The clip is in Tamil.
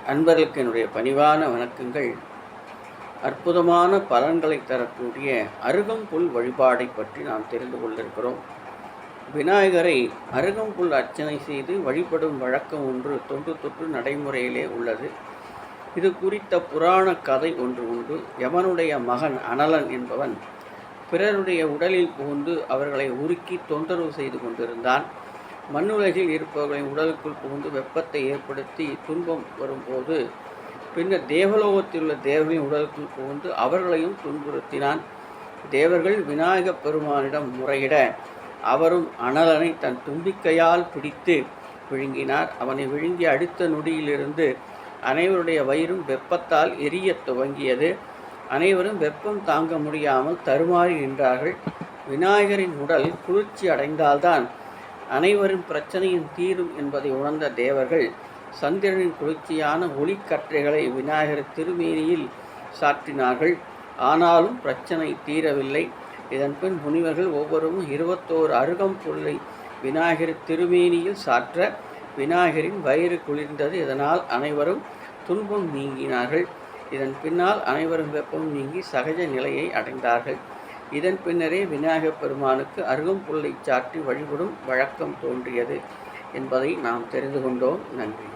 அன்பர்களுக்கு என்னுடைய பணிவான வணக்கங்கள். அற்புதமான பலன்களை தரக்கூடிய அருகம்புல் வழிபாடை பற்றி நாம் தெரிந்து கொண்டிருக்கிறோம். விநாயகரை அருகம்புல் அர்ச்சனை செய்து வழிபடும் வழக்கம் ஒன்று தொன்று தொற்று நடைமுறையிலே உள்ளது. இது குறித்த புராண கதை ஒன்று உண்டு. யமனுடைய மகன் அனலன் என்பவன் பிறருடைய உடலில் புகுந்து அவர்களை உருக்கி தொந்தரவு செய்து கொண்டிருந்தான். மண்ணுலகில் இருப்பவர்களின் உடலுக்குள் புகுந்து வெப்பத்தை ஏற்படுத்தி துன்பம் வரும்போது பின்னர் தேவலோகத்தில் உள்ள தேவர்களின் உடலுக்குள் புகுந்து அவர்களையும் துன்புறுத்தினான். தேவர்கள் விநாயகப் பெருமானிடம் முறையிட அவரும் அனலனை தன் தும்பிக்கையால் பிடித்து விழுங்கினார். அவனை விழுங்கிய அடுத்த நொடியிலிருந்து அனைவருடைய வயிறும் வெப்பத்தால் எரிய துவங்கியது. அனைவரும் வெப்பம் தாங்க முடியாமல் தருமாறி நின்றார்கள். விநாயகரின் உடல் குளிர்ச்சி அடைந்தால்தான் அனைவரின் பிரச்சனையும் தீரும் என்பதை உணர்ந்த தேவர்கள் சந்திரனின் குளிர்ச்சியான ஒளிக்கற்றைகளை விநாயகர் திருமேனியில் சாற்றினார்கள். ஆனாலும் பிரச்சனை தீரவில்லை. இதன்பின் முனிவர்கள் ஒவ்வொருவரும் 21 அருகம்புல்லை விநாயகர் திருமேனியில் சாற்ற விநாயகரின் வயிறு குளிர்ந்தது. இதனால் அனைவரும் துன்பம் நீங்கினார்கள். இதன் பின்னால் அனைவரும் வெப்பம் நீங்கி சகஜ நிலையை அடைந்தார்கள். இதன் பின்னரே விநாயகப் பெருமானுக்கு அருகம்புல்லை சாற்றி வழிபடும் வழக்கம் தோன்றியது என்பதை நாம் தெரிந்து கொண்டோம். நன்றி.